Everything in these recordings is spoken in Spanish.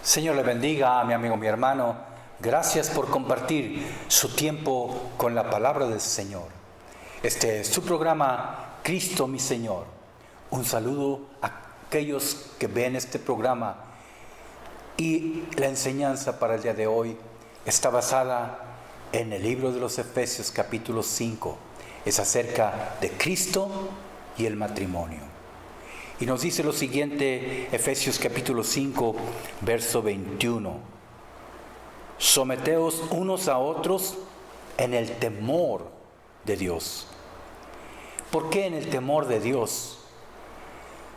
Señor le bendiga a mi amigo, mi hermano. Gracias por compartir su tiempo con la palabra del Señor. Este es su programa, Cristo mi Señor. Un saludo a aquellos que ven este programa. Y la enseñanza para el día de hoy está basada en el libro de los Efesios capítulo 5. Es acerca de Cristo y el matrimonio. Y nos dice lo siguiente, Efesios capítulo 5, verso 21. Someteos unos a otros en el temor de Dios. ¿Por qué en el temor de Dios?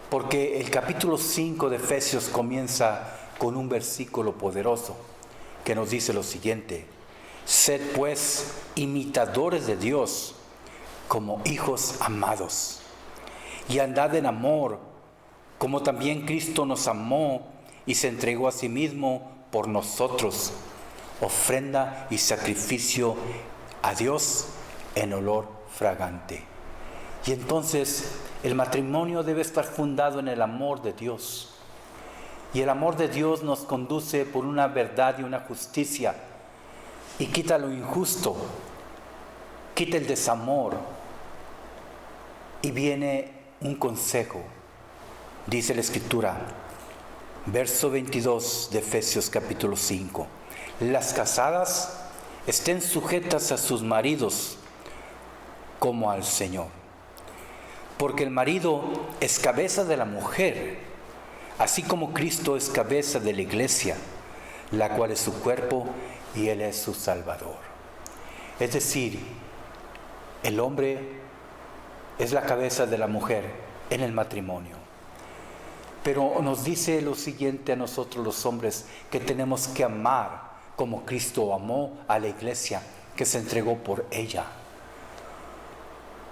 Porque el capítulo 5 de Efesios comienza con un versículo poderoso que nos dice lo siguiente: sed pues imitadores de Dios como hijos amados, y andad en amor, como también Cristo nos amó y se entregó a sí mismo por nosotros, ofrenda y sacrificio a Dios en olor fragante. Y entonces el matrimonio debe estar fundado en el amor de Dios. Y el amor de Dios nos conduce por una verdad y una justicia, y quita lo injusto, quita el desamor, y viene un consejo. Dice la Escritura, verso 22 de Efesios capítulo 5. Las casadas estén sujetas a sus maridos como al Señor. Porque el marido es cabeza de la mujer, así como Cristo es cabeza de la iglesia, la cual es su cuerpo y Él es su Salvador. Es decir, el hombre es la cabeza de la mujer en el matrimonio. Pero nos dice lo siguiente a nosotros los hombres, que tenemos que amar como Cristo amó a la iglesia, que se entregó por ella.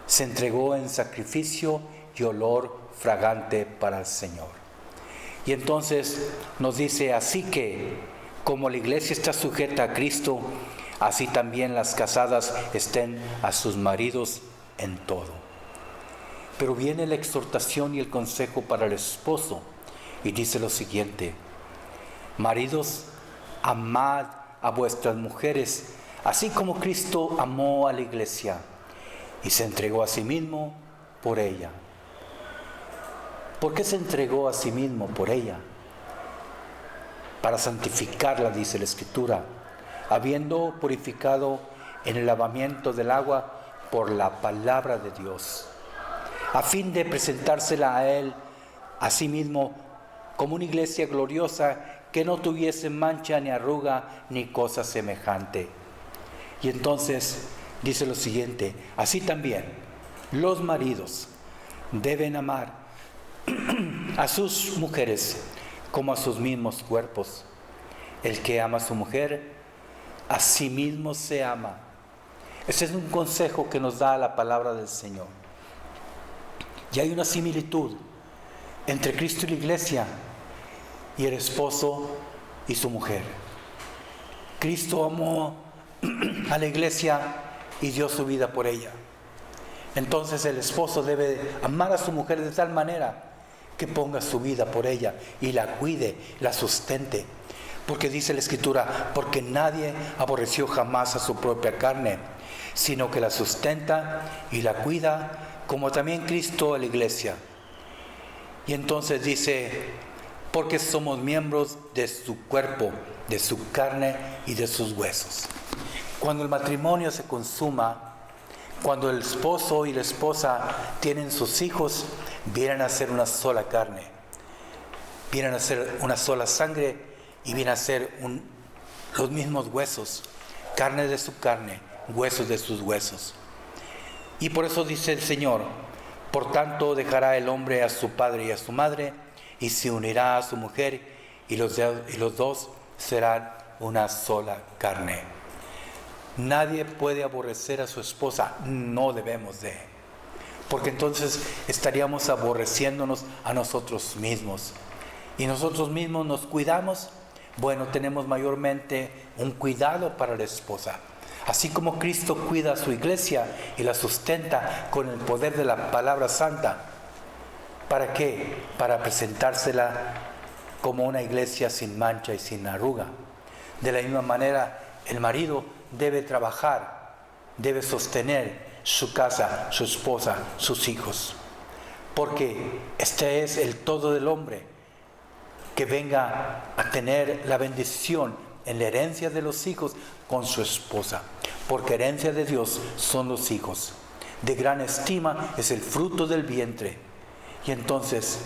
Se entregó en sacrificio y olor fragante para el Señor. Y entonces nos dice, así que como la iglesia está sujeta a Cristo, así también las casadas estén a sus maridos en todo. Pero viene la exhortación y el consejo para el esposo, y dice lo siguiente: maridos, amad a vuestras mujeres, así como Cristo amó a la iglesia y se entregó a sí mismo por ella. ¿Por qué se entregó a sí mismo por ella? Para santificarla, dice la Escritura, habiendo purificado en el lavamiento del agua por la palabra de Dios, a fin de presentársela a Él, a sí mismo, como una iglesia gloriosa que no tuviese mancha ni arruga ni cosa semejante. Y entonces dice lo siguiente: así también los maridos deben amar a sus mujeres como a sus mismos cuerpos. El que ama a su mujer, a sí mismo se ama. Ese es un consejo que nos da la palabra del Señor. Y hay una similitud entre Cristo y la iglesia y el esposo y su mujer. Cristo amó a la iglesia y dio su vida por ella. Entonces el esposo debe amar a su mujer de tal manera que ponga su vida por ella y la cuide, la sustente. Porque dice la Escritura, porque nadie aborreció jamás a su propia carne, sino que la sustenta y la cuida, como también Cristo a la iglesia. Y entonces dice, porque somos miembros de su cuerpo, de su carne y de sus huesos. Cuando el matrimonio se consuma, cuando el esposo y la esposa tienen sus hijos, vienen a ser una sola carne, vienen a ser una sola sangre y vienen a ser los mismos huesos, carne de su carne, huesos de sus huesos. Y por eso dice el Señor, por tanto dejará el hombre a su padre y a su madre, y se unirá a su mujer, y los dos serán una sola carne. Nadie puede aborrecer a su esposa, no debemos de, porque entonces estaríamos aborreciéndonos a nosotros mismos. Y nosotros mismos nos cuidamos, bueno, tenemos mayormente un cuidado para la esposa. Así como Cristo cuida a su iglesia y la sustenta con el poder de la palabra santa. ¿Para qué? Para presentársela como una iglesia sin mancha y sin arruga. De la misma manera, el marido debe trabajar, debe sostener su casa, su esposa, sus hijos. Porque este es el todo del hombre, que venga a tener la bendición en la herencia de los hijos con su esposa. Porque herencia de Dios son los hijos. De gran estima es el fruto del vientre. Y entonces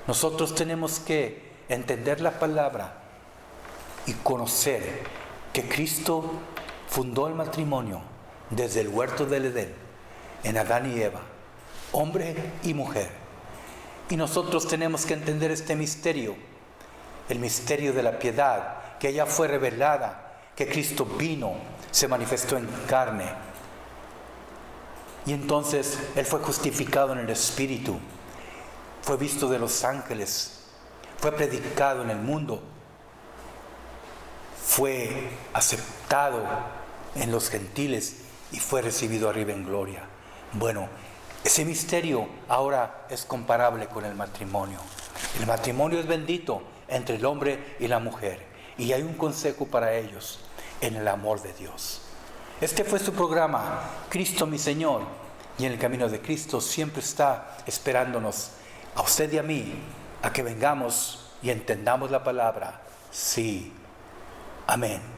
nosotros tenemos que entender la palabra y conocer que Cristo fundó el matrimonio desde el huerto del Edén, en Adán y Eva, hombre y mujer. Y nosotros tenemos que entender este misterio, el misterio de la piedad, que ya fue revelada, que Cristo vino, se manifestó en carne. Y entonces Él fue justificado en el Espíritu, fue visto de los ángeles, fue predicado en el mundo, fue aceptado en los gentiles y fue recibido arriba en gloria. Bueno, ese misterio ahora es comparable con el matrimonio. El matrimonio es bendito entre el hombre y la mujer, y hay un consejo para ellos: en el amor de Dios. Este fue su programa, Cristo mi Señor, y en el camino de Cristo siempre está esperándonos a usted y a mí, a que vengamos y entendamos la palabra. Sí, amén.